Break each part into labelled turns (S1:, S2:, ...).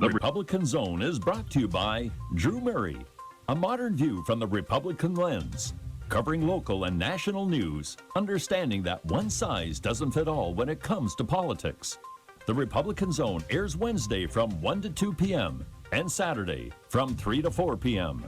S1: The Republican Zone is brought to you by Drew Murray, a modern view from the Republican lens, covering local and national news, understanding that one size doesn't fit all when it comes to politics. The Republican Zone airs Wednesday from 1 to 2 p.m. and Saturday from 3 to 4 p.m.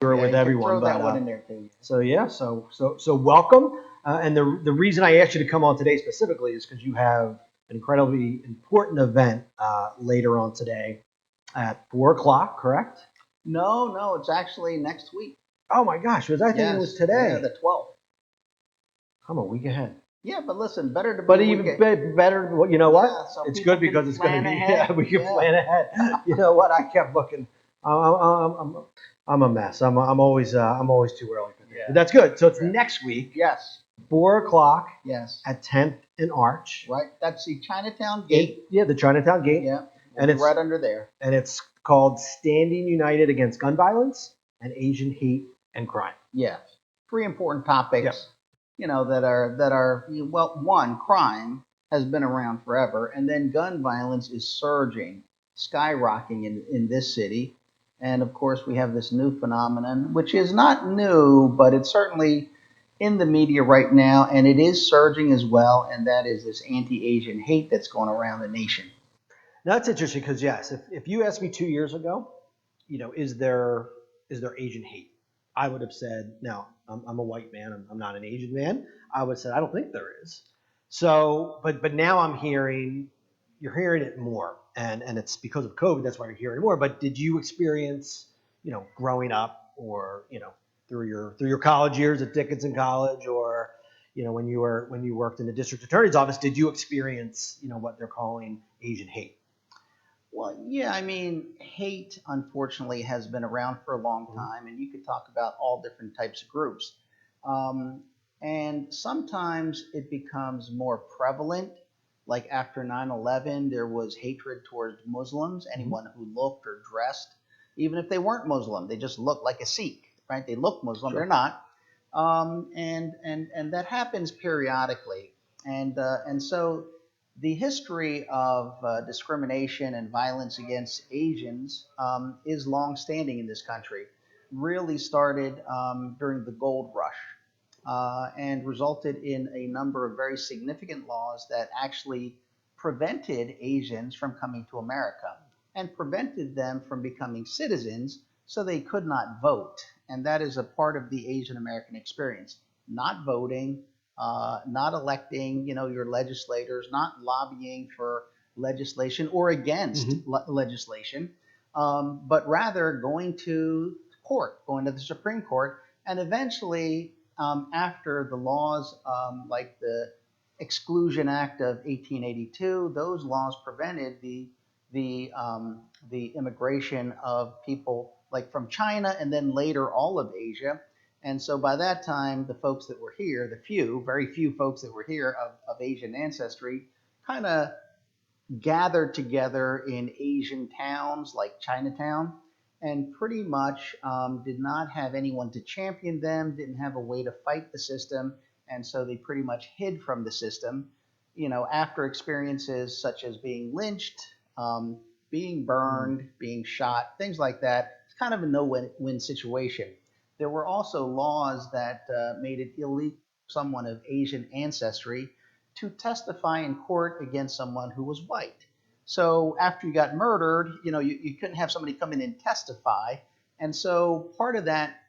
S2: With everyone,
S3: throw that one in there too.
S2: So welcome. And the reason I asked you to come on today specifically is because you have an incredibly important event later on today at 4 o'clock, correct?
S3: No, it's actually next week.
S2: Oh my gosh, was I thinking it was today?
S3: Yeah, the 12th.
S2: I'm a week ahead.
S3: Yeah, but listen, better to be.
S2: But even better, you know what?
S3: Yeah, so
S2: it's good because it's going to be. Yeah, we can plan ahead. You know what? I kept looking. I'm a mess. I'm always too early for this.
S3: Yeah.
S2: But that's good. So it's next week.
S3: Yes.
S2: 4 o'clock.
S3: Yes.
S2: At 10th and Arch.
S3: Right. That's the Chinatown Gate.
S2: Yeah, the Chinatown Gate.
S3: Yeah.
S2: And it's
S3: right under there.
S2: And it's called Standing United Against Gun Violence and Asian Hate and Crime.
S3: Yeah. 3 important topics. Yep. You know, that are well, one, crime has been around forever, and then gun violence is surging, skyrocketing in this city. And of course, we have this new phenomenon, which is not new, but it's certainly in the media right now, and it is surging as well, and that is this anti-Asian hate that's going around the nation.
S2: Now, that's interesting because, yes, if you asked me 2 years ago, you know, is there Asian hate? I would have said, no, I'm a white man. I'm not an Asian man. I would have said, I don't think there is. So, but now you're hearing it more. And it's because of COVID, that's why you're hearing more. But did you experience, you know, growing up or, you know, through your college years at Dickinson College or, you know, when you worked in the district attorney's office, did you experience, you know, what they're calling Asian hate?
S3: Well, yeah, I mean, hate, unfortunately, has been around for a long time, and you could talk about all different types of groups. And sometimes it becomes more prevalent. Like after 9/11, there was hatred towards Muslims, anyone who looked or dressed, even if they weren't Muslim, they just looked like a Sikh, right? They look Muslim, They're not. And that happens periodically. And so the history of discrimination and violence against Asians is longstanding in this country. Really started during the gold rush and resulted in a number of very significant laws that actually prevented Asians from coming to America and prevented them from becoming citizens so they could not vote. And that is a part of the Asian American experience. Not voting, not electing, you know, your legislators, not lobbying for legislation or against legislation, but rather going to court, going to the Supreme Court, and eventually, after the laws like the Exclusion Act of 1882, those laws prevented the immigration of people like from China and then later all of Asia. And so by that time, the folks that were here, very few folks that were here of Asian ancestry, kind of gathered together in Asian towns like Chinatown and pretty much did not have anyone to champion them, didn't have a way to fight the system. And so they pretty much hid from the system, you know, after experiences such as being lynched, being burned, being shot, things like that. It's kind of a no-win situation. There were also laws that made it illegal for someone of Asian ancestry to testify in court against someone who was white. So after you got murdered, you know, you couldn't have somebody come in and testify. And so part of that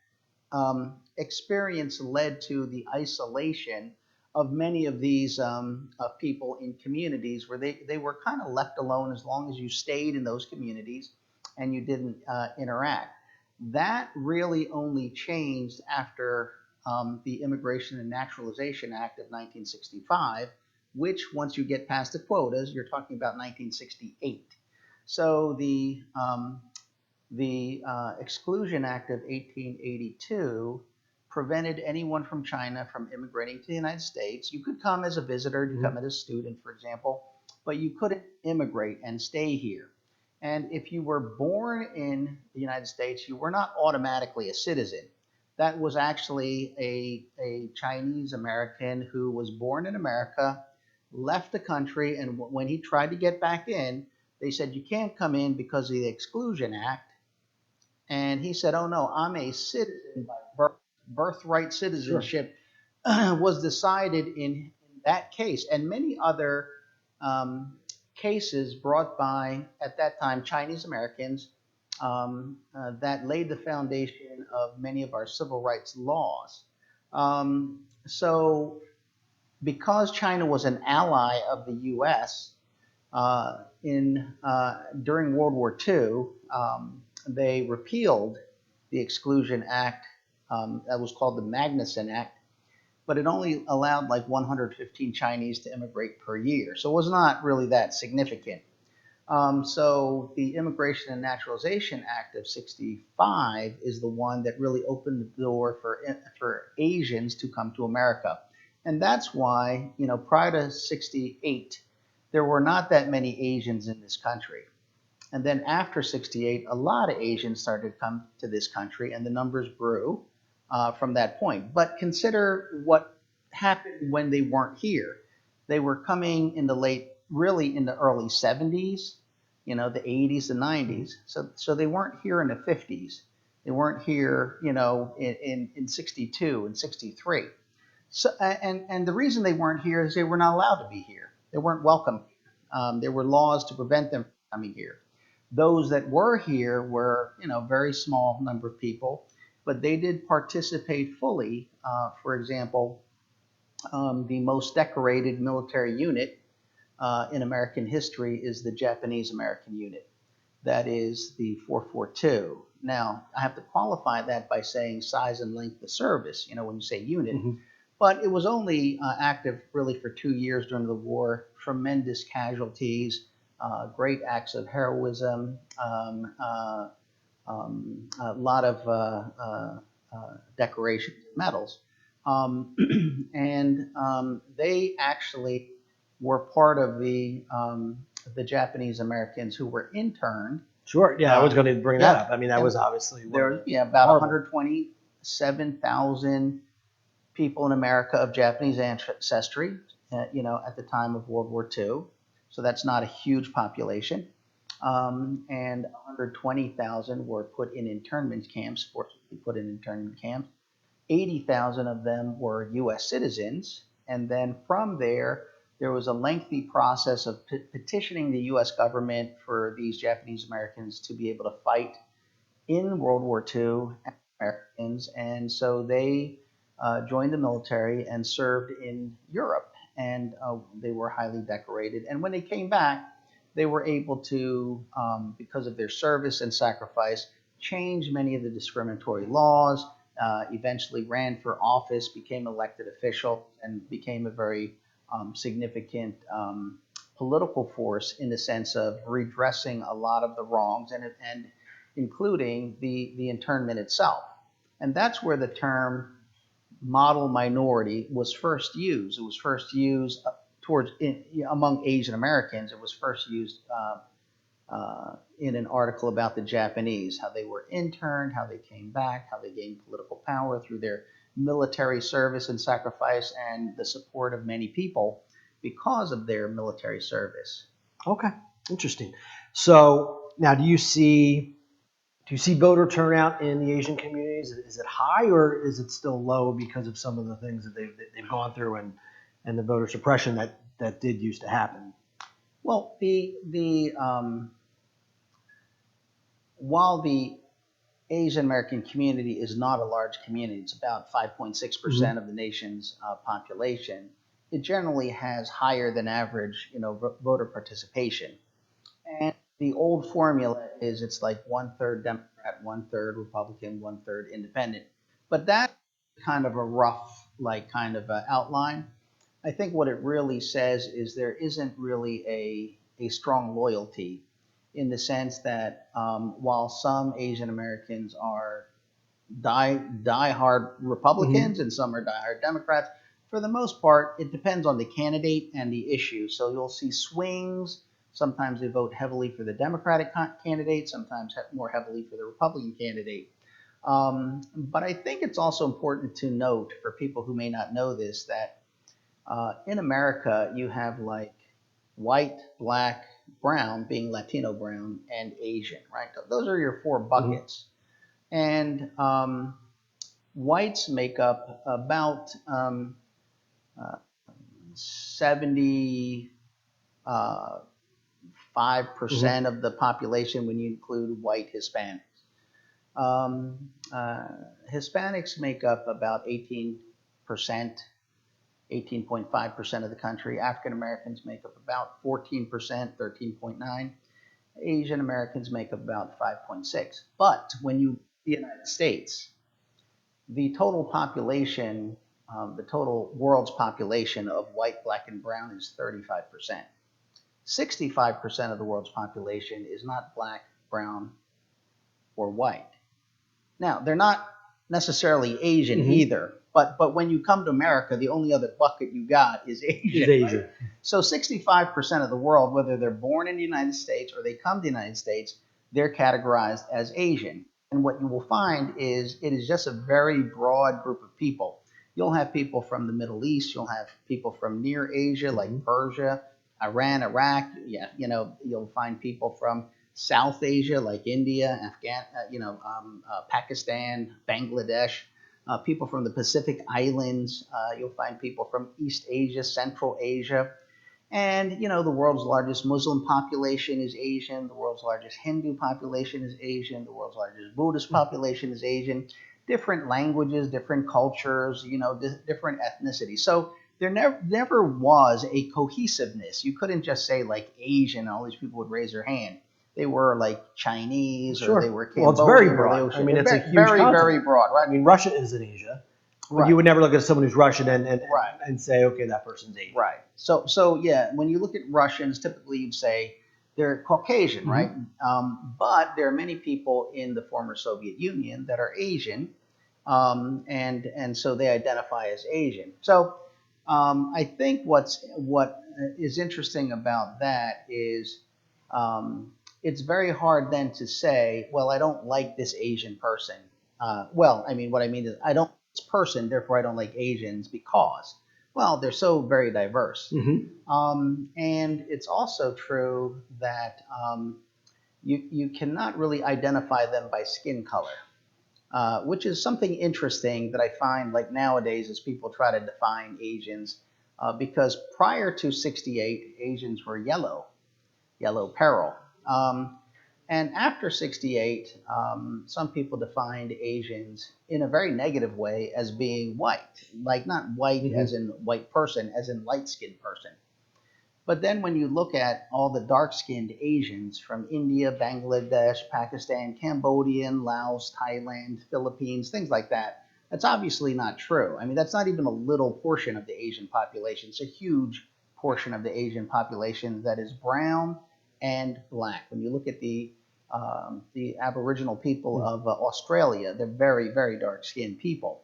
S3: experience led to the isolation of many of these people in communities where they were kind of left alone as long as you stayed in those communities and you didn't interact. That really only changed after the Immigration and Naturalization Act of 1965, which once you get past the quotas, you're talking about 1968. So the Exclusion Act of 1882 prevented anyone from China from immigrating to the United States. You could come as a visitor, you come as a student, for example, but you couldn't immigrate and stay here. And if you were born in the United States, you were not automatically a citizen. that was actually a Chinese American who was born in America, left the country, and when he tried to get back in, they said, you can't come in because of the Exclusion Act. And he said, oh no, I'm a citizen by birth. Birthright
S2: Sure.
S3: citizenship was decided in that case and many other cases brought by, at that time, Chinese Americans that laid the foundation of many of our civil rights laws. So, because China was an ally of the U.S. In during World War II, they repealed the Exclusion Act that was called the Magnuson Act, but it only allowed like 115 Chinese to immigrate per year. So it was not really that significant. So the Immigration and Naturalization Act of '65 is the one that really opened the door for Asians to come to America. And that's why, prior to '68, there were not that many Asians in this country. And then after '68, a lot of Asians started to come to this country, and the numbers grew from that point. But consider what happened when they weren't here. They were coming really in the early '70s, the '80s, the '90s. So they weren't here in the '50s. They weren't here, in '62 and '63. So, and the reason they weren't here is they were not allowed to be here. They weren't welcome. There were laws to prevent them from coming here. Those that were here were, very small number of people, but they did participate fully. For example, the most decorated military unit in American history is the Japanese American unit. That is the 442. Now, I have to qualify that by saying size and length of service, when you say unit.
S2: Mm-hmm.
S3: But it was only active really for 2 years during the war. Tremendous casualties, great acts of heroism, a lot of decorations, medals. And they actually were part of the Japanese Americans who were interned.
S2: Sure. Yeah, I was going to bring that
S3: Yeah,
S2: up. I mean, that was obviously
S3: there. Yeah, about 127,000 people in America of Japanese ancestry, at the time of World War II. So that's not a huge population. And 120,000 were put in internment camps, forcibly put in internment camps. 80,000 of them were U.S. citizens. And then from there was a lengthy process of petitioning the U.S. government for these Japanese Americans to be able to fight in World War II as Americans. And so they joined the military and served in Europe. And they were highly decorated. And when they came back, they were able to, because of their service and sacrifice, change many of the discriminatory laws, eventually ran for office, became elected official, and became a very significant political force in the sense of redressing a lot of the wrongs and including the internment itself. And that's where the term model minority was first used. It was first used among Asian Americans. It was first used in an article about the Japanese, how they were interned, how they came back, how they gained political power through their military service and sacrifice, and the support of many people because of their military service.
S2: Okay, interesting. So now, do you see voter turnout in the Asian communities? Is it high or is it still low because of some of the things that they've gone through and the voter suppression that did used to happen?
S3: Well, while the Asian American community is not a large community, it's about 5.6% of the nation's population. It generally has higher than average, voter participation. And the old formula is it's like 1/3 Democrat, 1/3 Republican, 1/3 Independent. But that's kind of a rough, outline. I think what it really says is there isn't really a strong loyalty in the sense that while some Asian Americans are die-hard Republicans and some are die-hard Democrats, for the most part, it depends on the candidate and the issue. So you'll see swings. Sometimes they vote heavily for the Democratic candidate, sometimes more heavily for the Republican candidate. But I think it's also important to note for people who may not know this that in America you have like white, black, brown being Latino brown and Asian, right? Those are your four buckets. And whites make up about 75% of the population when you include white Hispanics. Hispanics make up about 18%, 18.5% of the country. African Americans make up about 14%, 13.9. Asian Americans make up about 5.6. But when you the United States, the total population, the total world's population of white, black, and brown is 35%. 65% of the world's population is not black, brown, or white. Now, they're not necessarily Asian either, but when you come to America, the only other bucket you got is Asian. Right? So 65% of the world, whether they're born in the United States or they come to the United States, they're categorized as Asian. And what you will find is it is just a very broad group of people. You'll have people from the Middle East. You'll have people from near Asia, like Persia, Iran, Iraq. Yeah, you'll find people from South Asia, like India, Pakistan, Bangladesh, people from the Pacific Islands. You'll find people from East Asia, Central Asia. And, the world's largest Muslim population is Asian. The world's largest Hindu population is Asian. The world's largest Buddhist population is Asian. Different languages, different cultures, different ethnicities. So there never was a cohesiveness. You couldn't just say like Asian and all these people would raise their hand. They were like Chinese or they were Cambodian.
S2: Well, it's very broad. I mean, it's a huge continent.
S3: Very broad, right?
S2: I mean, Russia is in Asia. Right. You would never look at someone who's Russian and say, okay, that person's Asian.
S3: Right. So yeah, when you look at Russians, typically you'd say they're Caucasian, right? But there are many people in the former Soviet Union that are Asian, and so they identify as Asian. So I think what is interesting about that is it's very hard then to say, well, I don't like this Asian person. What I mean is I don't like this person, therefore I don't like Asians because, well, they're so very diverse. And it's also true that you cannot really identify them by skin color, which is something interesting that I find like nowadays as people try to define Asians, because prior to 68, Asians were yellow peril. And after 68, some people defined Asians in a very negative way as being white, like not white as in white person, as in light-skinned person. But then when you look at all the dark-skinned Asians from India, Bangladesh, Pakistan, Cambodian, Laos, Thailand, Philippines, things like that, that's obviously not true. I mean, that's not even a little portion of the Asian population. It's a huge portion of the Asian population that is brown and black. When you look at the Aboriginal people of Australia, they're very, very dark-skinned people.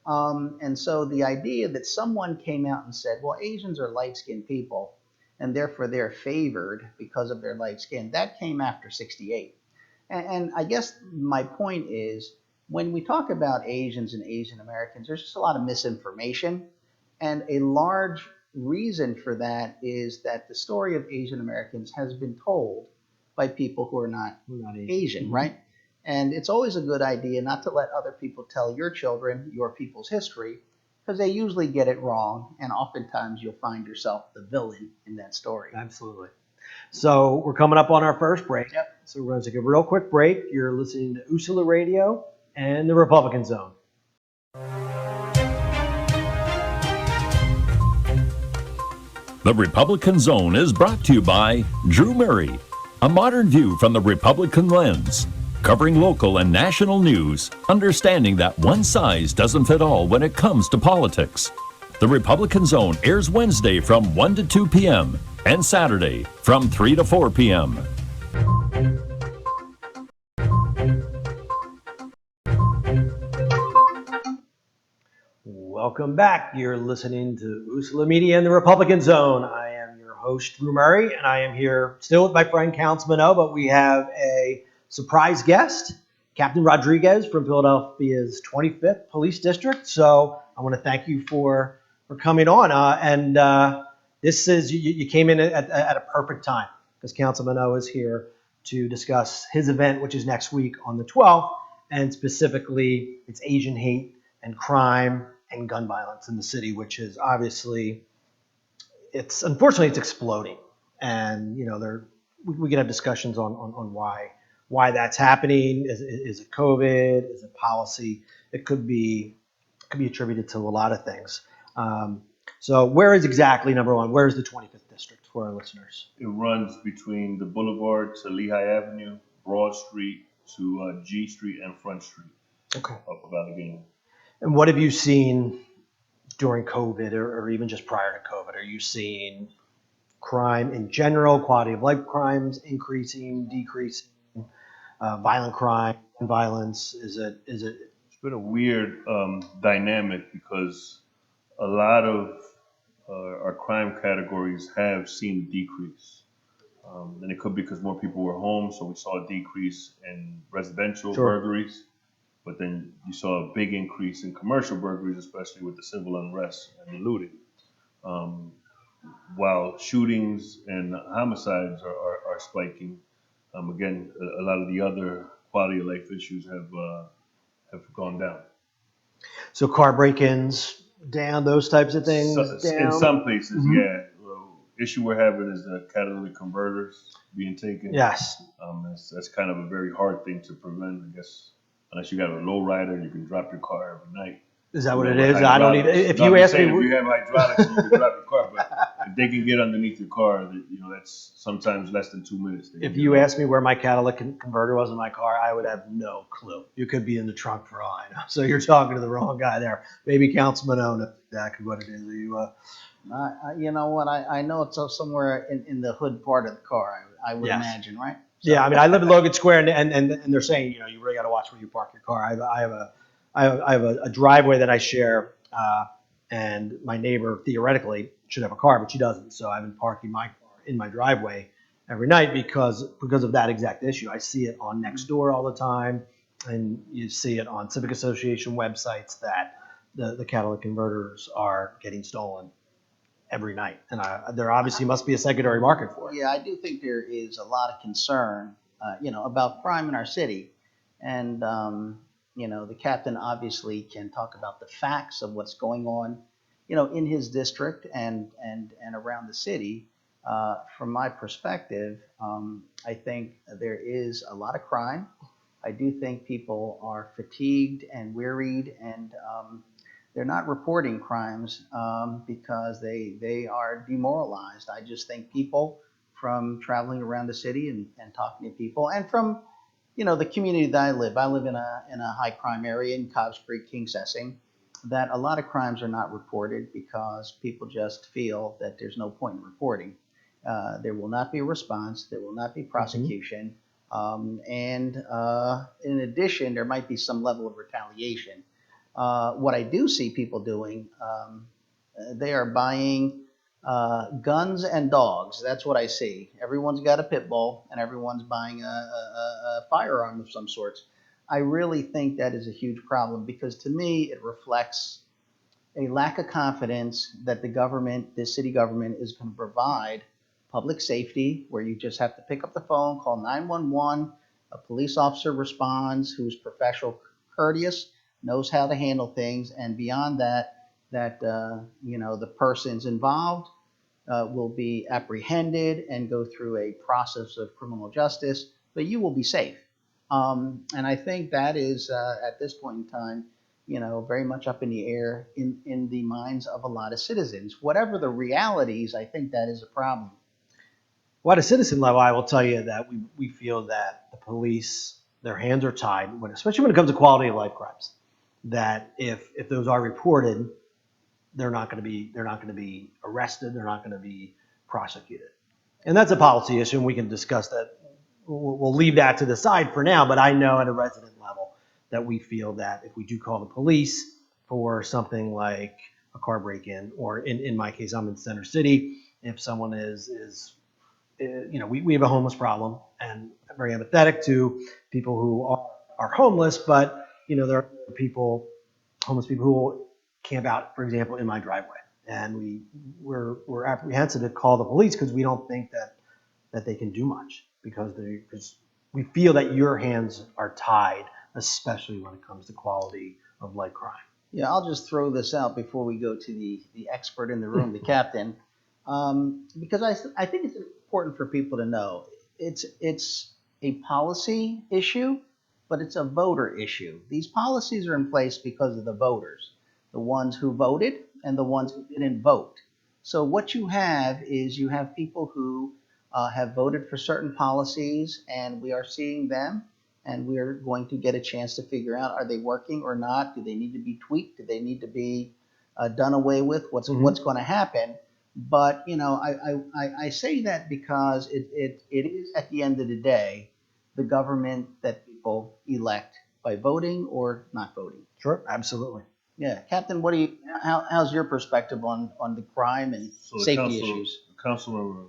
S3: And so the idea that someone came out and said, well, Asians are light-skinned people, and therefore they're favored because of their light skin, that came after 68. And I guess my point is, when we talk about Asians and Asian Americans, there's just a lot of misinformation. And a large reason for that is that the story of Asian Americans has been told by people who are not Asian, right? And it's always a good idea not to let other people tell your children your people's history, because they usually get it wrong, and oftentimes you'll find yourself the villain in that story.
S2: Absolutely. So we're coming up on our first break. Yep. So we're going to take a real quick break. You're listening to USALA Radio and the Republican Zone.
S1: The Republican Zone is brought to you by Drew Murray, a modern view from the Republican lens, covering local and national news, understanding that one size doesn't fit all when it comes to politics. The Republican Zone airs Wednesday from 1 to 2 p.m. and Saturday from 3 to 4 p.m.
S2: Welcome back. You're listening to USALA Media and the Republican Zone. I am your host, Drew Murray, and I am here still with my friend Councilman O, but we have a surprise guest, Captain Rodriguez from Philadelphia's 25th Police District. So I want to thank you for coming on. This is you came in at a perfect time because Councilman O is here to discuss his event, which is next week on the 12th, and specifically it's Asian hate and crime and gun violence in the city, which is obviously unfortunately it's exploding, and we can have discussions on why that's happening. Is it COVID? Is it policy? It could be attributed to a lot of things. So where is exactly, number one, where is the 25th district for our listeners?
S4: It runs between the Boulevard to Lehigh Avenue, Broad Street to G Street and Front Street,
S2: Okay.
S4: up of Allegheny.
S2: And what have you seen during COVID or even just prior to COVID? Are you seeing crime in general, quality of life crimes increasing, decreasing, violent crime, violence? Is it?
S4: It's been a weird dynamic because a lot of our crime categories have seen a decrease. And it could be because more people were home, so we saw a decrease in residential
S2: Sure.
S4: burglaries. But then you saw a big increase in commercial burglaries, especially with the civil unrest and the looting. While shootings and homicides are spiking, again, a lot of the other quality of life issues have gone down.
S2: So car break-ins down, those types of things down?
S4: In some places,
S2: Mhm.
S4: yeah. Issue we're having is the catalytic converters being taken.
S2: Yes.
S4: That's kind of a very hard thing to prevent, I guess. Unless you got a low rider, you can drop your car every night.
S2: Is that what it is? I don't need. If
S4: No,
S2: you
S4: I'm
S2: ask me,
S4: saying, if you have hydraulics, you can drop your car. But if they can get underneath your car, that's sometimes less than 2 minutes.
S2: if you asked me where my catalytic converter was in my car, I would have no clue. You could be in the trunk for all I know. So you're talking to the wrong guy there. Maybe Councilman O knows exactly what it is. Are you?
S3: You know what? I know it's somewhere in the hood part of the car. I would
S2: Yes.
S3: imagine, right?
S2: Yeah, I mean, I live in Logan Square, and they're saying, you really got to watch where you park your car. I have a driveway that I share, and my neighbor theoretically should have a car, but she doesn't. So I've been parking my car in my driveway every night because of that exact issue. I see it on Nextdoor all the time, and you see it on Civic Association websites that the catalytic converters are getting stolen every night, and there obviously must be a secondary market for it.
S3: Yeah, I do think there is a lot of concern, about crime in our city, and the captain obviously can talk about the facts of what's going on, in his district and around the city. From my perspective, I think there is a lot of crime. I do think people are fatigued and wearied, and they're not reporting crimes because they are demoralized. I just think people, from traveling around the city and talking to people, and from the community that I live in a high crime area in Cobbs Creek, King Sessing, that a lot of crimes are not reported because people just feel that there's no point in reporting. There will not be a response. There will not be prosecution. And in addition, there might be some level of retaliation. What I do see people doing, they are buying guns and dogs. That's what I see. Everyone's got a pit bull, and everyone's buying a firearm of some sort. I really think that is a huge problem because to me, it reflects a lack of confidence that the city government, is going to provide public safety, where you just have to pick up the phone, call 911, a police officer responds who's professional, courteous, knows how to handle things, and beyond that, the persons involved will be apprehended and go through a process of criminal justice, but you will be safe. And I think that is, at this point in time, very much up in the air in the minds of a lot of citizens. Whatever the realities, I think that is a problem.
S2: Well, at a citizen level, I will tell you that we feel that the police, their hands are tied, especially when it comes to quality of life crimes. That if those are reported, they're not going to be arrested. They're not going to be prosecuted, and that's a policy issue. And we can discuss that. We'll leave that to the side for now. But I know at a resident level that we feel that if we do call the police for something like a car break-in, or in my case, I'm in Center City, if someone is we have a homeless problem, and I'm very empathetic to people who are are homeless, but there are homeless people who will camp out, for example, in my driveway, and we're apprehensive to call the police because we don't think that they can do much because we feel that your hands are tied, especially when it comes to quality of life crime.
S3: Yeah, I'll just throw this out before we go to the expert in the room, the captain, because I think it's important for people to know it's a policy issue, but it's a voter issue. These policies are in place because of the voters, the ones who voted and the ones who didn't vote. So what you have is you have people who have voted for certain policies, and we are seeing them and we're going to get a chance to figure out, are they working or not? Do they need to be tweaked? Do they need to be done away with? What's going to happen? But I say that because it is at the end of the day the government that people elect by voting or not voting.
S2: Sure, absolutely.
S3: Yeah, Captain, how's your perspective on the crime and
S4: So the
S3: safety issues?
S4: councilman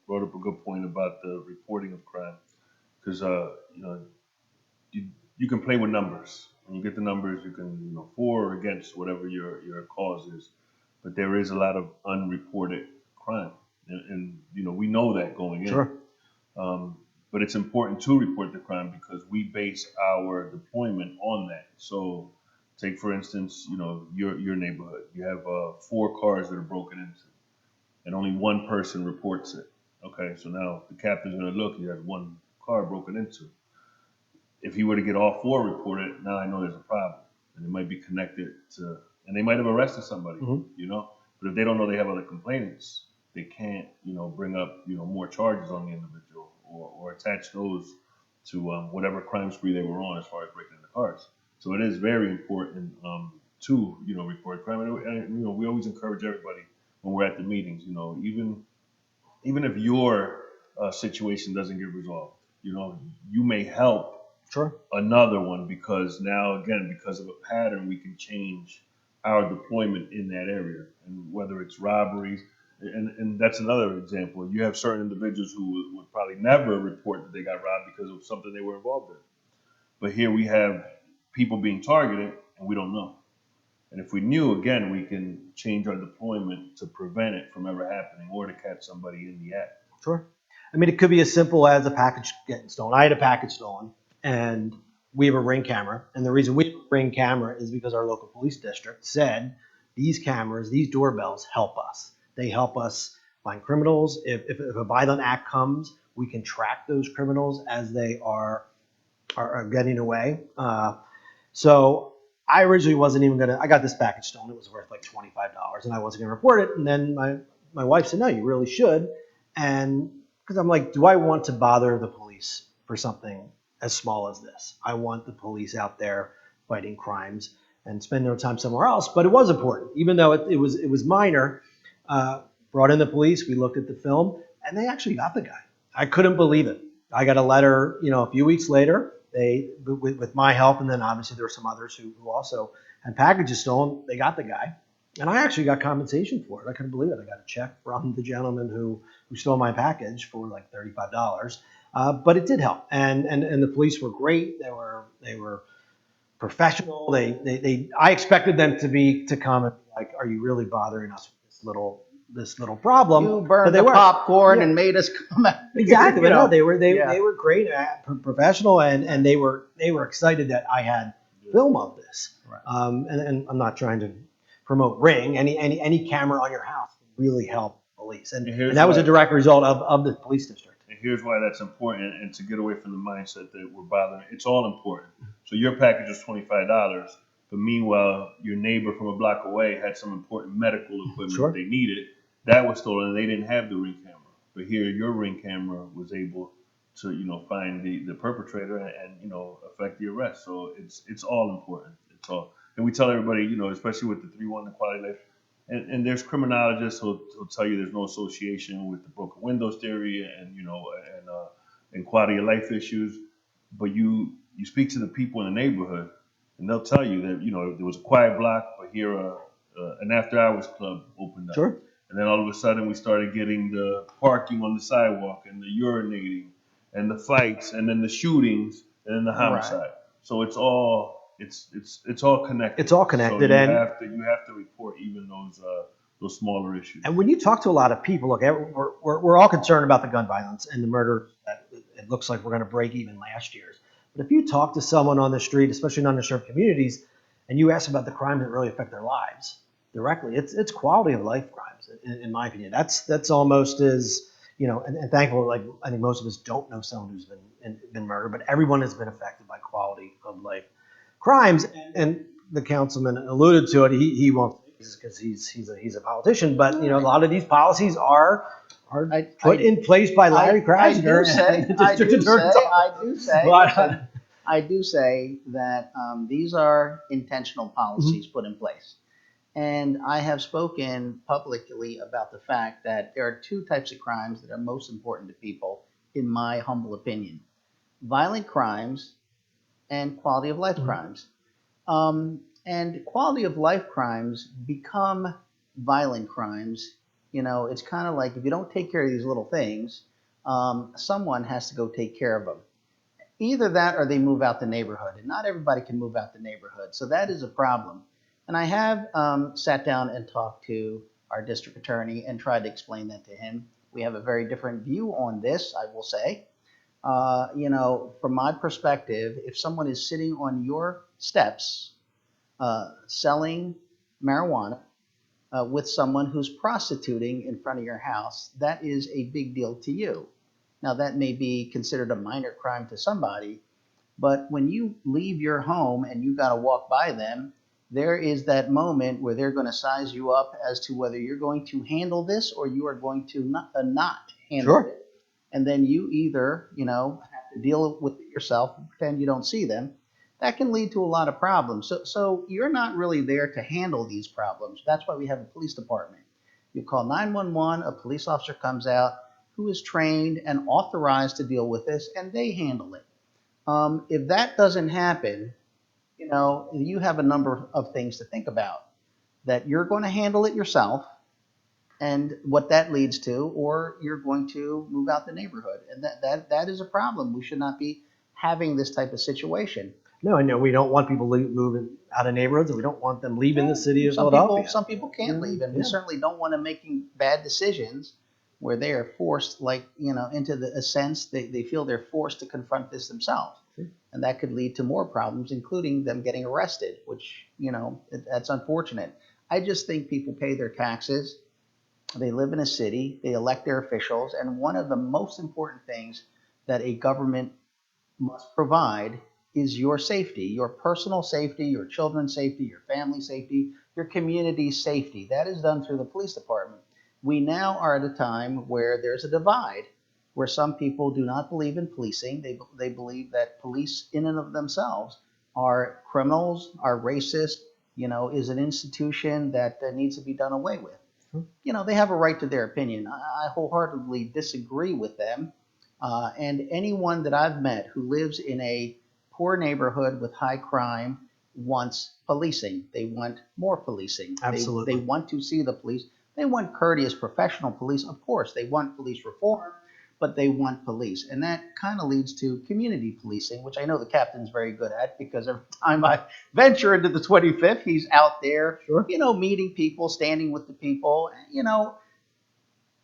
S4: brought up a good point about the reporting of crime, because you can play with numbers. When you get the numbers, you can for or against whatever your cause is, but there is a lot of unreported crime, and we know that going in.
S2: Sure.
S4: But it's important to report the crime because we base our deployment on that. So, take for instance, your neighborhood. You have 4 cars that are broken into, and only one person reports it. Okay, so now the captain's going to look. You had 1 car broken into. If he were to get all 4 reported, now I know there's a problem, and it might be connected to, and they might have arrested somebody, But if they don't know they have other complainants, they can't, bring up, more charges on the individual or attach those to whatever crime spree they were on as far as breaking into cars. So it is very important to, report crime, and we always encourage everybody when we're at the meetings, even if your situation doesn't get resolved, you may help
S2: Sure.
S4: another one because now again because of a pattern we can change our deployment in that area, and whether it's robberies, and that's another example. You have certain individuals who would probably never report that they got robbed because of something they were involved in, but here we have people being targeted and we don't know, and if we knew, again, we can change our deployment to prevent it from ever happening or to catch somebody in the act.
S2: Sure. I mean, it could be as simple as a package getting stolen. I had a package stolen, and we have a Ring camera. And the reason we have a Ring camera is because our local police district said these cameras, these doorbells help us. They help us find criminals. If a violent act comes, we can track those criminals as they are getting away. So I originally wasn't even gonna. I got this package stolen. It was worth like $25, and I wasn't gonna report it. And then my wife said, "No, you really should." And because I'm like, do I want to bother the police for something as small as this? I want the police out there fighting crimes and spend no time somewhere else. But it was important, even though it was minor. Brought in the police. We looked at the film, and they actually got the guy. I couldn't believe it. I got a letter, a few weeks later. They, with my help, and then obviously there were some others who also had packages stolen. They got the guy, and I actually got compensation for it. I couldn't believe it. I got a check from the gentleman who stole my package for like $35. But it did help, and the police were great. They were professional. I expected them to come and be like, "Are you really bothering us with this little problem?"
S3: You burned
S2: But they
S3: the
S2: were.
S3: popcorn
S2: Yeah.
S3: and made us come out.
S2: Exactly.
S3: You
S2: But
S3: know.
S2: no, they were
S3: Yeah.
S2: great, professional, and they were excited that I had film of this.
S3: Right.
S2: And I'm not trying to promote Ring. Any camera on your house can really help police, and that was a direct result of the police district.
S4: And here's why that's important, and to get away from the mindset that we're bothering. It's all important. So your package is $25, but meanwhile, your neighbor from a block away had some important medical equipment
S2: Sure.
S4: they needed. That was stolen, and they didn't have the Ring camera. But here, your Ring camera was able to, find the perpetrator and affect the arrest. So it's all important. It's all, and we tell everybody, especially with the 3-1 quality life. And there's criminologists who'll tell you there's no association with the broken windows theory and quality of life issues, but you speak to the people in the neighborhood, and they'll tell you that there was a quiet block, but here an after hours club opened up,
S2: Sure.
S4: and then all of a sudden we started getting the parking on the sidewalk and the urinating and the fights and then the shootings and then the homicide.
S3: Right.
S4: So it's all connected.
S2: It's all connected,
S4: So
S2: and
S4: you have to report even those smaller issues.
S2: and when you talk to a lot of people, look, we're all concerned about the gun violence and the murder. That it looks like we're going to break even last year's. But if you talk to someone on the street, especially in underserved communities, and you ask about the crimes that really affect their lives directly, it's quality of life crimes, in my opinion. That's almost as, and thankful, like I think most of us don't know someone who's been murdered, but everyone has been affected by quality of life crimes. And the councilman alluded to it. He won't, because he's a politician, but a lot of these policies are put in place by Larry Krasner.
S3: I do say that these are intentional policies put in place. And I have spoken publicly about the fact that there are two types of crimes that are most important to people, in my humble opinion: violent crimes and quality of life crimes. And quality of life crimes become violent crimes. It's kind of like if you don't take care of these little things, someone has to go take care of them. Either that or they move out the neighborhood, and not everybody can move out the neighborhood. So that is a problem. And I have sat down and talked to our district attorney and tried to explain that to him. We have a very different view on this, I will say. From my perspective, if someone is sitting on your steps selling marijuana with someone who's prostituting in front of your house, that is a big deal to you. Now, that may be considered a minor crime to somebody, but when you leave your home and you got to walk by them, there is that moment where they're going to size you up as to whether you're going to handle this or you are going to not handle it. And then you either, have to deal with it yourself and pretend you don't see them. That can lead to a lot of problems. So you're not really there to handle these problems. That's why we have a police department. You call 911, a police officer comes out who is trained and authorized to deal with this, and they handle it. If that doesn't happen, you have a number of things to think about. That you're going to handle it yourself, and what that leads to, or you're going to move out the neighborhood, and that is a problem. We should not be having this type of situation.
S2: No, I know we don't want people moving out of neighborhoods, and we don't want them leaving the city of Philadelphia.
S3: Some people can't leave, and we certainly don't want them making bad decisions where they are forced, into a sense they feel they're forced to confront this themselves. And that could lead to more problems, including them getting arrested, which, that's unfortunate. I just think people pay their taxes. They live in a city, they elect their officials, and one of the most important things that a government must provide is your safety, your personal safety, your children's safety, your family safety, your community's safety. That is done through the police department. We now are at a time where there's a divide, where some people do not believe in policing. They believe that police in and of themselves are criminals, are racist, is an institution that needs to be done away with. They have a right to their opinion. I wholeheartedly disagree with them. And anyone that I've met who lives in a poor neighborhood with high crime wants policing. They want more policing.
S2: Absolutely.
S3: They want to see the police. They want courteous, professional police. Of course, they want police reform, but they want police. And that kind of leads to community policing, which I know the captain's very good at, because every time I venture into the 25th, he's out there, meeting people, standing with the people.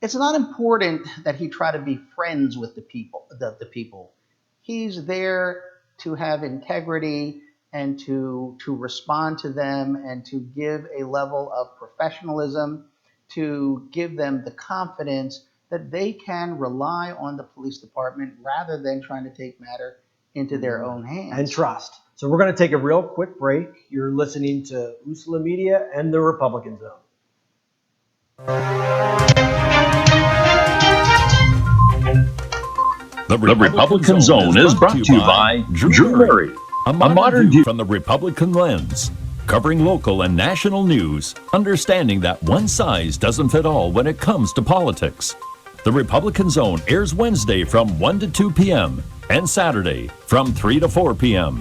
S3: It's not important that he try to be friends with the people. He's there to have integrity and to respond to them and to give a level of professionalism, to give them the confidence that they can rely on the police department rather than trying to take matter into their own hands.
S2: And trust. So we're going to take a real quick break. You're listening to Usula Media and the Republican Zone.
S1: The Republican Zone is brought to you by Drew Murray, a modern view from the Republican lens, covering local and national news, understanding that one size doesn't fit all when it comes to politics. The Republican Zone airs Wednesday from 1 to 2 p.m. and Saturday from 3 to 4 p.m.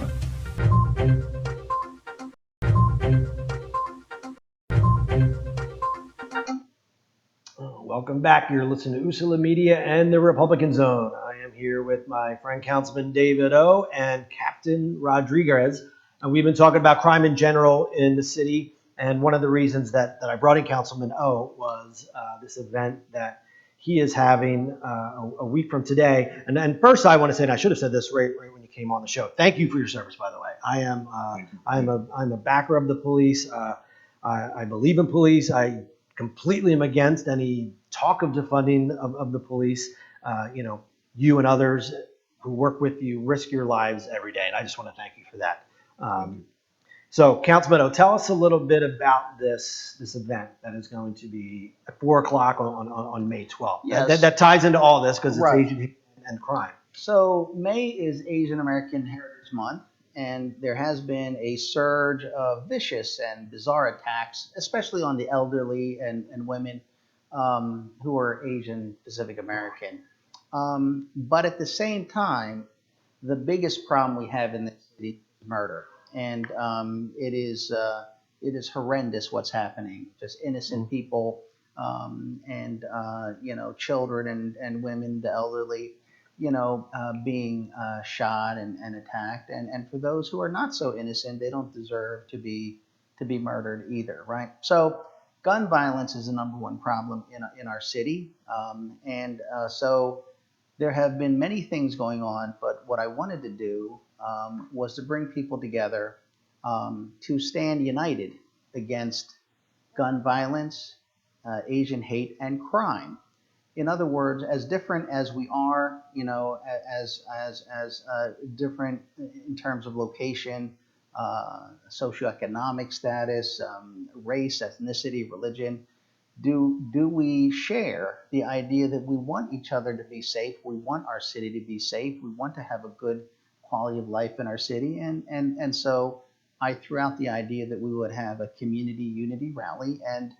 S2: Welcome back. You're listening to Usula Media and the Republican Zone. I am here with my friend Councilman David O and Captain Rodriguez. And we've been talking about crime in general in the city. And one of the reasons that I brought in Councilman O was this event that he is having a week from today. And first, I want to say, and I should have said this right when you came on the show. Thank you for your service, by the way. I'm a backer of the police. I believe in police. I completely am against any talk of defunding of the police. You and others who work with you risk your lives every day, and I just want to thank you for that. So, Councilman O, tell us a little bit about this event that is going to be at 4 o'clock on May 12th.
S3: Yes.
S2: That ties into all this because it's
S3: Right.
S2: Asian hate and crime.
S3: So May is Asian American Heritage Month, and there has been a surge of vicious and bizarre attacks, especially on the elderly and women who are Asian Pacific American. But at the same time, the biggest problem we have in this city is murder, and it is horrendous what's happening. Just innocent people, and children and women, the elderly, being shot and attacked, and for those who are not so innocent, they don't deserve to be murdered either, right? So gun violence is the number one problem in our city, so there have been many things going on, but what I wanted to do was to bring people together to stand united against gun violence, Asian hate, and crime. In other words, as different as we are, as different in terms of location, socioeconomic status, race, ethnicity, religion, do we share the idea that we want each other to be safe? We want our city to be safe. We want to have a good quality of life in our city, and so I threw out the idea that we would have a community unity rally, and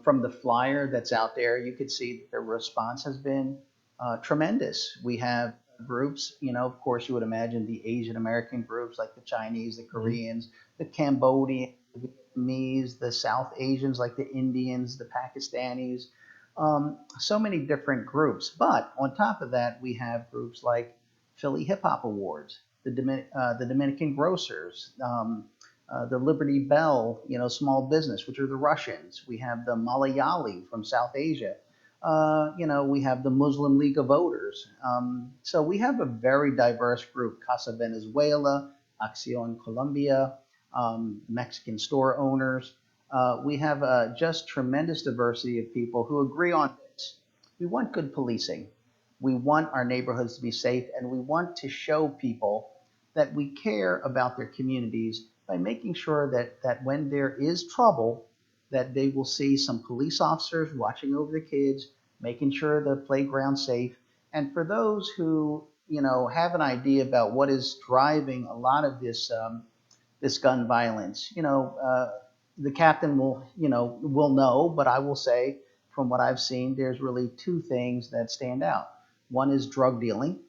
S3: from the flyer that's out there, you could see that the response has been tremendous. We have groups, of course, you would imagine the Asian American groups like the Chinese, the Koreans, the Cambodians, the Vietnamese, the South Asians like the Indians, the Pakistanis, so many different groups. But on top of that, we have groups like Philly Hip Hop Awards, the Dominican Grocers, the Liberty Bell, small business, which are the Russians. We have the Malayali from South Asia. We have the Muslim League of Voters. So we have a very diverse group. Casa Venezuela, Acción Colombia, Mexican store owners. We have just tremendous diversity of people who agree on this. We want good policing. We want our neighborhoods to be safe, and we want to show people that we care about their communities by making sure that when there is trouble, that they will see some police officers watching over the kids, making sure the playground's safe. And for those who, have an idea about what is driving a lot of this gun violence, the captain will know, but I will say from what I've seen, there's really two things that stand out. One is drug dealing.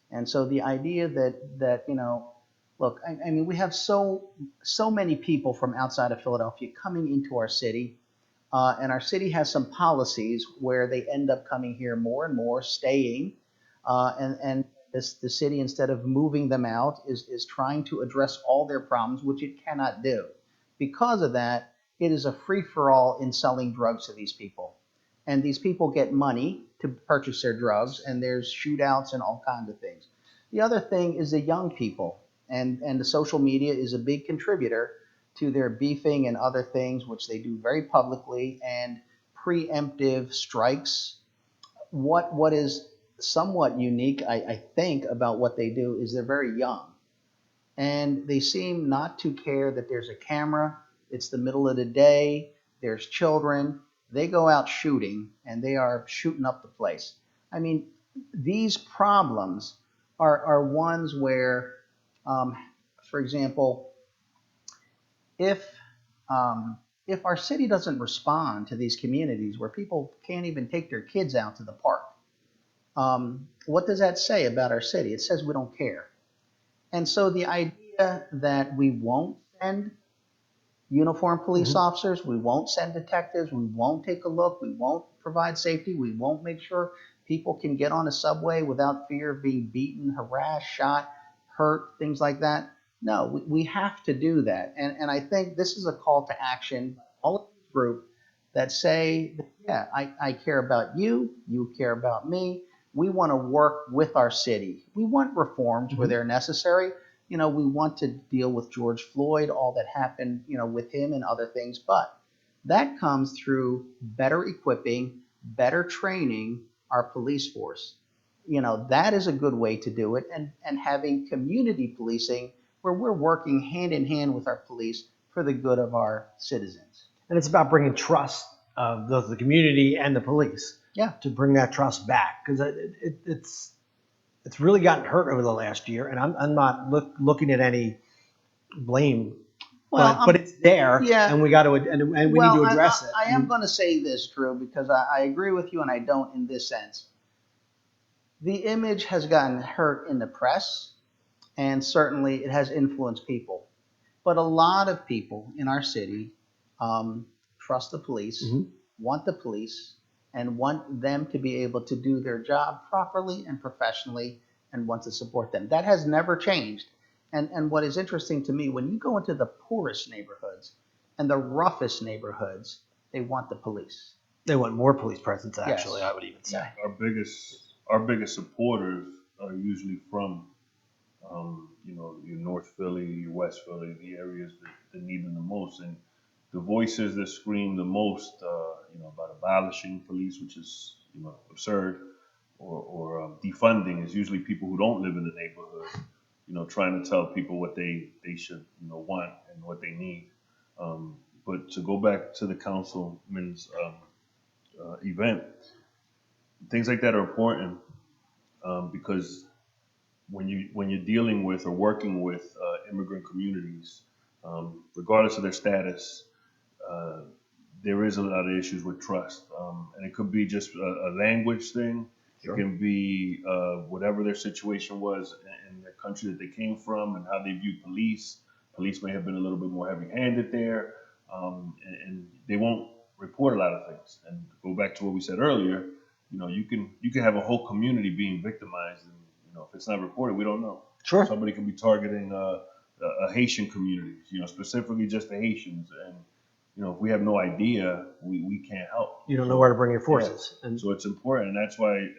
S3: And so the idea that look, I mean, we have so many people from outside of Philadelphia coming into our city, and our city has some policies where they end up coming here more and more, staying, and the city, instead of moving them out, is trying to address all their problems, which it cannot do. Because of that, it is a free-for-all in selling drugs to these people. And these people get money to purchase their drugs, and there's shootouts and all kinds of things. The other thing is the young people, and the social media is a big contributor to their beefing and other things, which they do very publicly, and preemptive strikes. What is somewhat unique, I think, about what they do is they're very young. And they seem not to care that there's a camera, it's the middle of the day, there's children. They go out shooting, and they are shooting up the place. I mean, these problems are ones where, for example, if our city doesn't respond to these communities where people can't even take their kids out to the park, what does that say about our city? It says we don't care. And so the idea that we won't send uniformed police officers, we won't send detectives, we won't take a look, we won't provide safety, we won't make sure people can get on a subway without fear of being beaten, harassed, shot, hurt, things like that. No, we have to do that. And I think this is a call to action, all of this group that say, yeah, I care about you, you care about me. We want to work with our city. We want reforms where they're necessary. We want to deal with George Floyd, all that happened, with him and other things. But that comes through better equipping, better training our police force. That is a good way to do it. And having community policing where we're working hand in hand with our police for the good of our citizens.
S2: And it's about bringing trust of the community and the police.
S3: Yeah.
S2: To bring that trust back, because it's really gotten hurt over the last year, and I'm not looking at any blame, but it's there,
S3: yeah.
S2: and we got to and we need to address it.
S3: I am going to say this, Drew, because I agree with you, and I don't in this sense. The image has gotten hurt in the press, and certainly it has influenced people. But a lot of people in our city trust the police, want the police, and want them to be able to do their job properly and professionally, and want to support them. That has never changed. And what is interesting to me, when you go into the poorest neighborhoods and the roughest neighborhoods, they want the police.
S2: They want more police presence, actually,
S3: Yes.
S2: I would even say.
S3: Yeah.
S4: Our biggest supporters are usually from, your North Philly, your West Philly, the areas that need them the most. And the voices that scream the most, about abolishing police, which is, absurd, or defunding, is usually people who don't live in the neighborhood, trying to tell people what they should, want and what they need. But to go back to the councilman's event, things like that are important because when you're dealing with or working with immigrant communities, regardless of their status, there is a lot of issues with trust, and it could be just a language thing. Sure. It can be whatever their situation was in their country that they came from and how they view police. Police may have been a little bit more heavy-handed there, and they won't report a lot of things. And go back to what we said earlier, you can have a whole community being victimized, and if it's not reported, we don't know.
S2: Sure.
S4: Somebody can be targeting a Haitian community, specifically just the Haitians, and if we have no idea, we can't help.
S2: You don't know where to bring your forces.
S4: Yeah. And so it's important, and that's why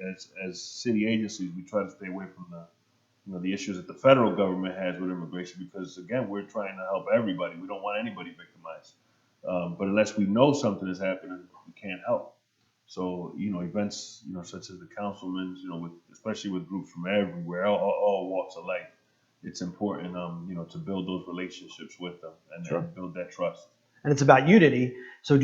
S4: as city agencies, we try to stay away from the issues that the federal government has with immigration, because again, we're trying to help everybody. We don't want anybody victimized. But unless we know something is happening, we can't help. So, events, such as the councilmen, especially with groups from everywhere, all walks of life, it's important, to build those relationships with them and build that trust.
S2: And it's about unity. So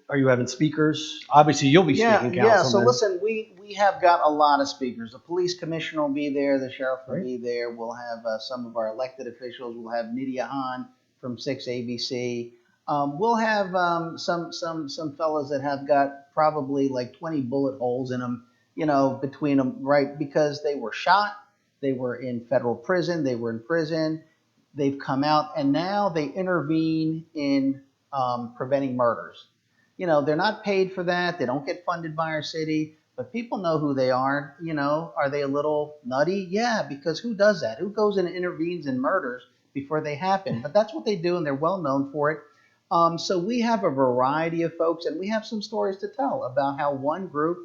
S2: are you having speakers? Obviously, you'll be speaking, Councilman.
S3: Yeah. So listen, we have got a lot of speakers. The police commissioner will be there. The sheriff will be there. We'll have some of our elected officials. We'll have Nidia Han from 6ABC. We'll have some fellas that have got probably like 20 bullet holes in them, between them, right? Because they were shot, they were in federal prison, they were in prison, they've come out, and now they intervene in preventing murders. They're not paid for that. They don't get funded by our city, but people know who they are. Are they a little nutty? Yeah, because who does that? Who goes and intervenes in murders before they happen? But that's what they do, and they're well known for it. So we have a variety of folks, and we have some stories to tell about how one group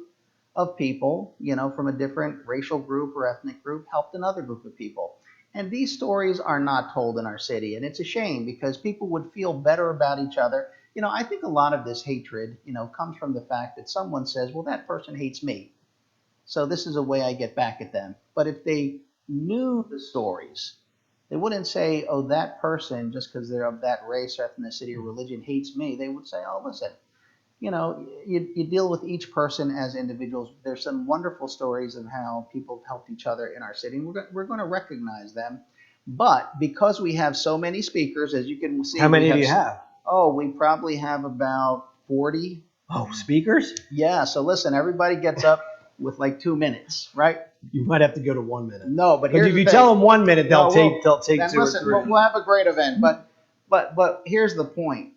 S3: of people, from a different racial group or ethnic group, helped another group of people. And these stories are not told in our city, and it's a shame because people would feel better about each other. I think a lot of this hatred, comes from the fact that someone says, well, that person hates me, so this is a way I get back at them. But if they knew the stories, they wouldn't say, oh, that person, just because they're of that race, ethnicity, or religion, hates me. They would say, oh, listen, you deal with each person as individuals. There's some wonderful stories of how people helped each other in our city. And we're going to recognize them. But because we have so many speakers, as you can see.
S2: How many do you have?
S3: Oh, we probably have about 40.
S2: Oh, speakers?
S3: Yeah. So listen, everybody gets up with like 2 minutes, right?
S2: You might have to go to 1 minute.
S3: No, but here's
S2: if you
S3: the
S2: tell
S3: thing.
S2: them 1 minute, they'll take
S3: then
S2: 2
S3: listen,
S2: or 3.
S3: We'll have a great event. But here's the point.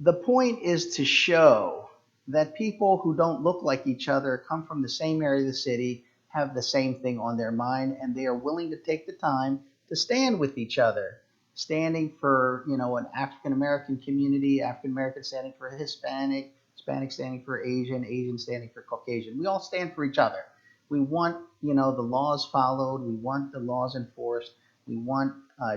S3: The point is to show that people who don't look like each other, come from the same area of the city, have the same thing on their mind, and they are willing to take the time to stand with each other, standing for, an African American community, African American standing for Hispanic, Hispanic standing for Asian, Asian standing for Caucasian. We all stand for each other. We want, the laws followed. We want the laws enforced. We want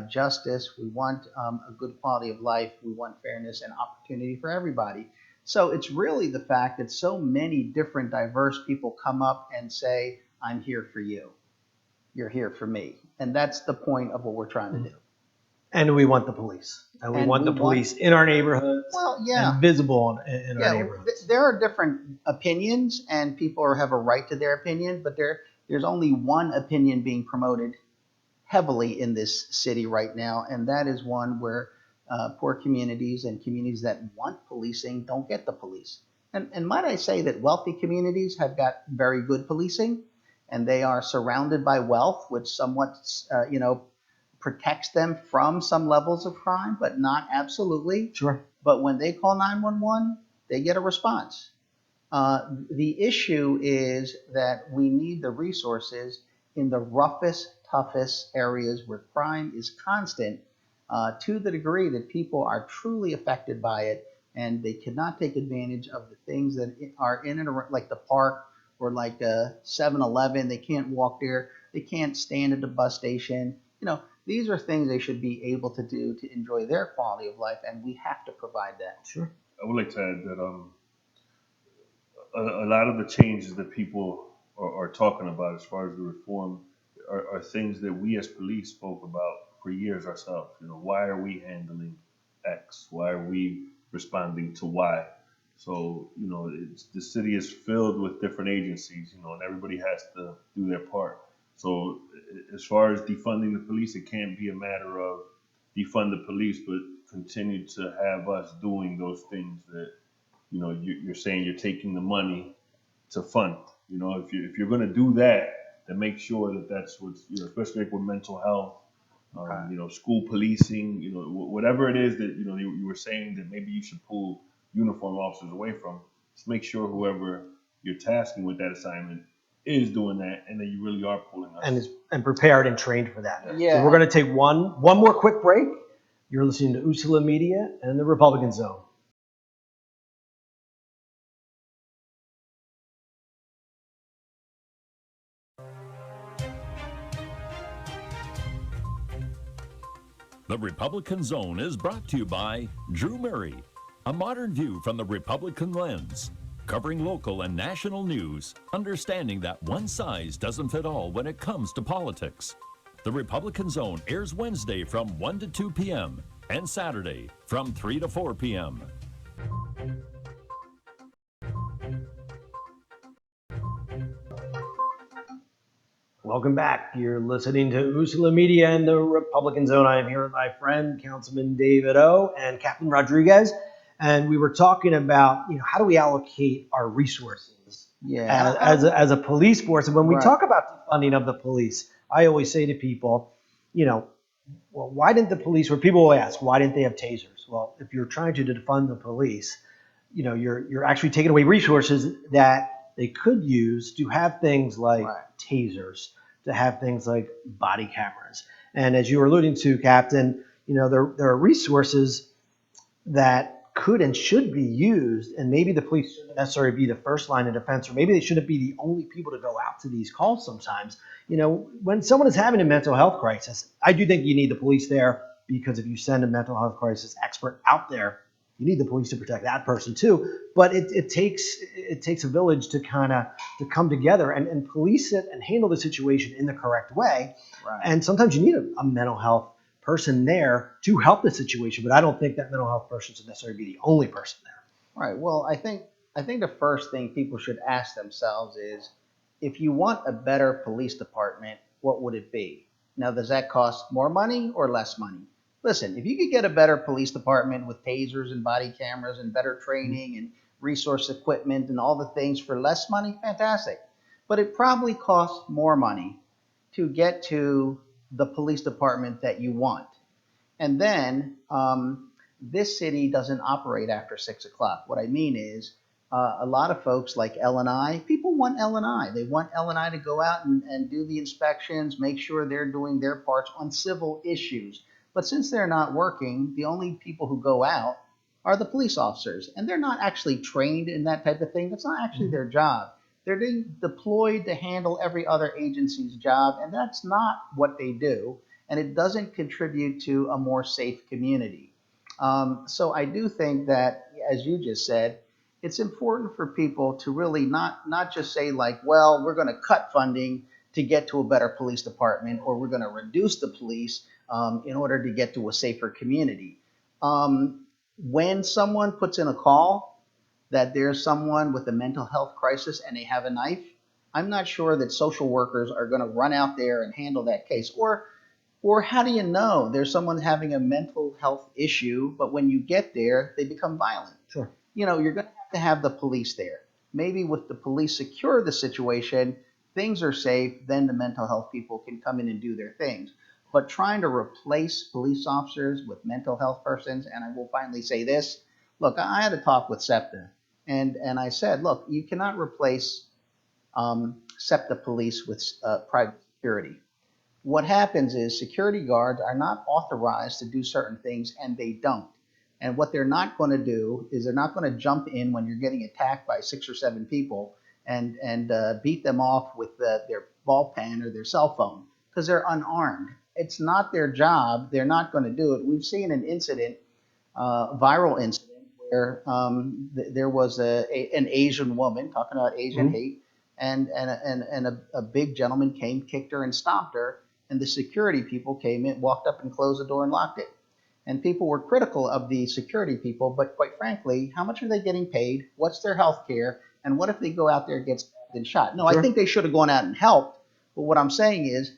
S3: justice. We want a good quality of life. We want fairness and opportunity for everybody. So it's really the fact that so many different diverse people come up and say, I'm here for you. You're here for me. And that's the point of what we're trying to do.
S2: And we want the police. And we want the police in our neighborhoods.
S3: Well, yeah.
S2: And visible in our neighborhoods.
S3: There are different opinions, and people have a right to their opinion, but there's only one opinion being promoted heavily in this city right now, and that is one where poor communities and communities that want policing don't get the police. And might I say that wealthy communities have got very good policing, and they are surrounded by wealth, which somewhat, protects them from some levels of crime, but not absolutely.
S2: Sure.
S3: But when they call 911, they get a response. The issue is that we need the resources in the roughest, toughest areas where crime is constant, to the degree that people are truly affected by it, and they cannot take advantage of the things that are in and around, like the park or like a 7-Eleven. They can't walk there. They can't stand at the bus station. These are things they should be able to do to enjoy their quality of life, and we have to provide that.
S2: Sure.
S4: I would like to add that a lot of the changes that people are talking about as far as the reform are things that we as police spoke about for years ourselves. Why are we handling X? Why are we responding to Y? So, the city is filled with different agencies, and everybody has to do their part. So as far as defunding the police, it can't be a matter of defund the police, but continue to have us doing those things that, you're saying you're taking the money to fund. If you're going to do that, then make sure that that's what's, especially like with mental health, school policing, whatever it is that, you were saying that maybe you should pull uniform officers away from. Just make sure whoever you're tasking with that assignment is doing that, and that you really are pulling us.
S2: And prepared and trained for that.
S3: Yeah.
S2: So we're going to take one more quick break. You're listening to Ursula Media and the Republican Zone.
S1: The Republican Zone is brought to you by Drew Murray, a modern view from the Republican lens, covering local and national news, understanding that one size doesn't fit all when it comes to politics. The Republican Zone airs Wednesday from 1 to 2 p.m. and Saturday from 3 to 4 p.m.
S2: Welcome back. You're listening to Ursula Media and the Republican Zone. I am here with my friend, Councilman David O. and Captain Rodriguez. And we were talking about, how do we allocate our resources as a police force? And when we talk about the funding of the police, I always say to people, well, why didn't the police, or people will ask, why didn't they have tasers? Well, if you're trying to defund the police, you're actually taking away resources that they could use to have things like tasers, to have things like body cameras. And as you were alluding to, Captain, there are resources that could and should be used, and maybe the police shouldn't necessarily be the first line of defense, or maybe they shouldn't be the only people to go out to these calls sometimes. When someone is having a mental health crisis, I do think you need the police there, because if you send a mental health crisis expert out there, you need the police to protect that person too. But it takes a village to to come together and police it and handle the situation in the correct way.
S3: Right.
S2: And sometimes you need a mental health person there to help the situation, but I don't think that mental health person should necessarily be the only person there.
S3: Right. Well, I think the first thing people should ask themselves is, if you want a better police department, what would it be? Now, does that cost more money or less money? Listen, if you could get a better police department with tasers and body cameras and better training and resource equipment and all the things for less money, fantastic. But it probably costs more money to get to the police department that you want. And then this city doesn't operate after 6 o'clock. What I mean is, A lot of folks like L&I, people want L&I. They want L&I to go out and do the inspections, make sure they're doing their parts on civil issues. But since they're not working, the only people who go out are the police officers. And they're not actually trained in that type of thing. That's not actually their job. They're being deployed to handle every other agency's job, and that's not what they do. And it doesn't contribute to a more safe community. So I do think that, as you just said, it's important for people to really not just say like, well, we're going to cut funding to get to a better police department, or we're going to reduce the police in order to get to a safer community. When someone puts in a call that there's someone with a mental health crisis and they have a knife, I'm not sure that social workers are going to run out there and handle that case. Or how do you know there's someone having a mental health issue, but when you get there, they become violent?
S2: Sure.
S3: You're going to have the police there. Maybe with the police secure the situation, things are safe, then the mental health people can come in and do their things. But trying to replace police officers with mental health persons, and I will finally say this, look, I had a talk with SEPTA, and I said, look, you cannot replace SEPTA police with private security. What happens is security guards are not authorized to do certain things, and they don't. And what they're not going to do is they're not going to jump in when you're getting attacked by 6 or 7 people and beat them off with their ball pen or their cell phone because they're unarmed. It's not their job. They're not going to do it. We've seen an incident, viral incident, where there was an Asian woman talking about Asian hate, and a big gentleman came, kicked her, and stomped her. And the security people came in, walked up and closed the door and locked it. And people were critical of the security people, but quite frankly, how much are they getting paid? What's their health care? And what if they go out there and get stabbed and shot? No,
S2: Sure.
S3: I think they should have gone out and helped. But what I'm saying is,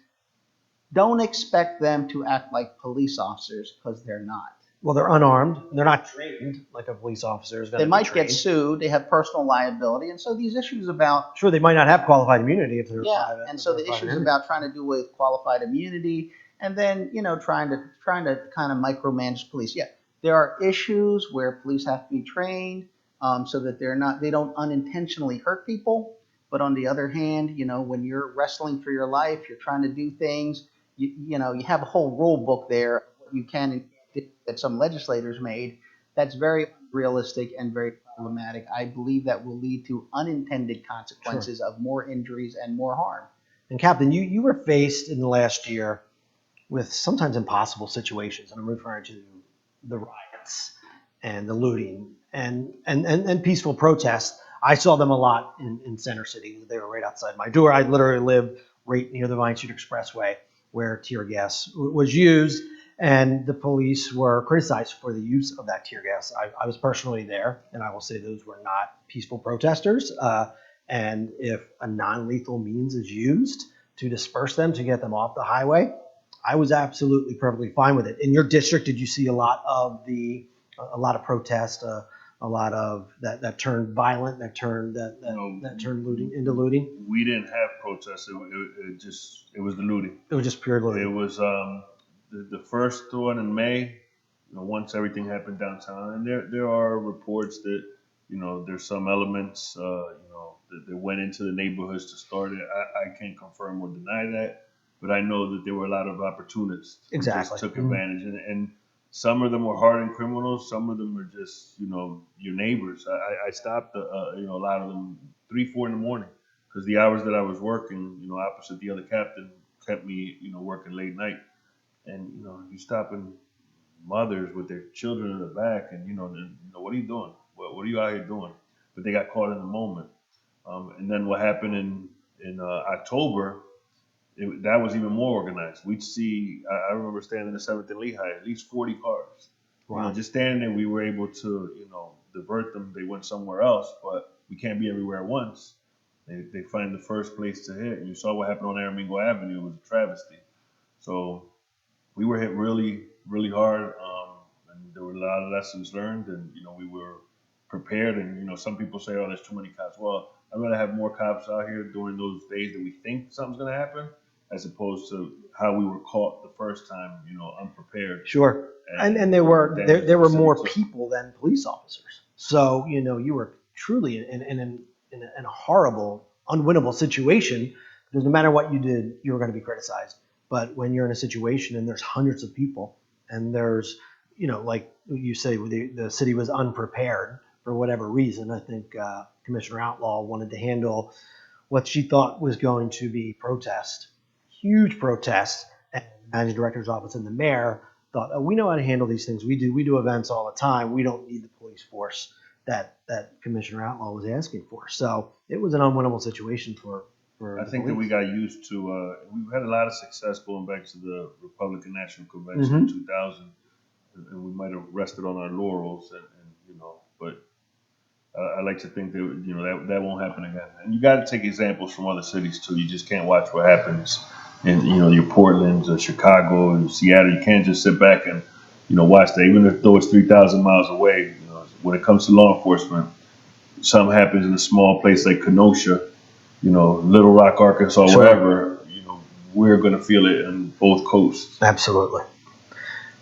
S3: don't expect them to act like police officers because they're not.
S2: Well, they're unarmed. They're not trained like a police officer is going
S3: They
S2: to be
S3: might
S2: trained.
S3: get sued. They have personal liability. And so these issues about
S2: Sure, they might not have qualified immunity if they're
S3: yeah,
S2: private.
S3: and
S2: if
S3: so
S2: they're
S3: the
S2: private
S3: issues
S2: entity.
S3: about trying to do with qualified immunity, and then trying to kind of micromanage police. Yeah, there are issues where police have to be trained so that they don't unintentionally hurt people. But on the other hand, when you're wrestling for your life, you're trying to do things. You have a whole rule book there what you can and can't do that some legislators made. That's very realistic and very problematic. I believe that will lead to unintended consequences of more injuries and more harm.
S2: And Captain, you were faced in the last year with sometimes impossible situations, and I'm referring to the riots and the looting and peaceful protests. I saw them a lot in Center City. They were right outside my door. I literally live right near the Vine Street Expressway where tear gas was used, and the police were criticized for the use of that tear gas. I was personally there, and I will say those were not peaceful protesters. And if a non-lethal means is used to disperse them, to get them off the highway, I was absolutely perfectly fine with it. In your district, did you see a lot of protest, a lot of that turned violent, that turned looting into looting?
S4: We didn't have protests. It was the looting.
S2: It was just pure
S4: It
S2: looting.
S4: was the first one in May. Once everything happened downtown, and there are reports that there's some elements that went into the neighborhoods to start it. I can't confirm or deny that, but I know that there were a lot of opportunists who
S2: Exactly.
S4: just took advantage, and some of them were hardened criminals. Some of them were just your neighbors. I stopped a lot of them 3-4 in the morning because the hours that I was working opposite the other captain kept me working late night, and you stopping mothers with their children in the back, and what are you doing? What are you out here doing? But they got caught in the moment. And then what happened in October, that was even more organized. We'd see, I remember standing in the 7th and Lehigh, at least 40 cars.
S2: Wow.
S4: Just standing there, we were able to, divert them. They went somewhere else, but we can't be everywhere at once. They find the first place to hit. And you saw what happened on Aramingo Avenue. It was a travesty. So we were hit really, really hard. And there were a lot of lessons learned, and, we were prepared. And, some people say, oh, there's too many cops. Well, I'd rather have more cops out here during those days that we think something's going to happen, as opposed to how we were caught the first time, unprepared.
S2: Sure. And there were more people than police officers. So, you were truly in a horrible, unwinnable situation, because no matter what you did, you were going to be criticized. But when you're in a situation and there's hundreds of people and there's, like you say, the city was unprepared for whatever reason. I think Commissioner Outlaw wanted to handle what she thought was going to be protest, huge protest, and the managing director's office and the mayor thought, oh, we know how to handle these things. We do events all the time. We don't need the police force that Commissioner Outlaw was asking for. So it was an unwinnable situation for
S4: I
S2: the
S4: think that we
S2: police.
S4: got used to. We've had a lot of success going back to the Republican National Convention in 2000, and we might have rested on our laurels, but I like to think that that won't happen again. And you got to take examples from other cities too. You just can't watch what happens in your Portland's, or Chicago, and Seattle. You can't just sit back and watch that. Even though it's 3,000 miles away, when it comes to law enforcement, something happens in a small place like Kenosha, Little Rock, Arkansas,
S2: Sure.
S4: wherever. We're going to feel it on both coasts.
S2: Absolutely.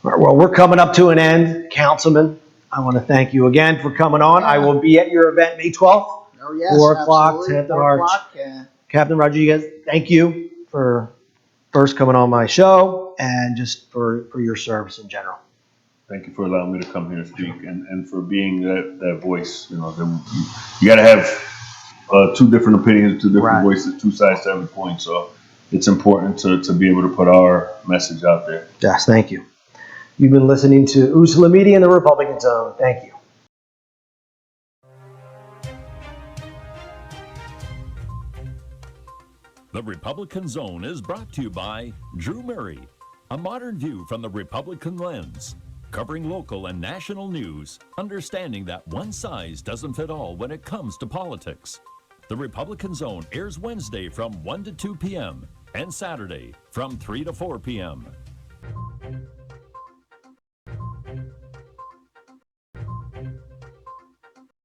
S2: All right, well, we're coming up to an end, Councilman. I want to thank you again for coming on. I will be at your event May 12th.
S3: Oh, yes,
S2: 4 o'clock,
S3: absolutely.
S2: 10th and
S3: 4
S2: Arch.
S3: o'clock.
S2: Captain Rodriguez, thank you for first coming on my show and just for your service in general.
S4: Thank you for allowing me to come here and speak, and for being that voice. You got to have two different opinions, two different
S2: Right.
S4: voices, two sides to every point. So it's important to be able to put our message out there.
S2: Yes, thank you. You've been listening to Usula Media in the Republican Zone. Thank you.
S1: The Republican Zone is brought to you by Drew Murray, a modern view from the Republican lens, covering local and national news, understanding that one size doesn't fit all when it comes to politics. The Republican Zone airs Wednesday from 1 to 2 p.m. and Saturday from 3 to 4 p.m.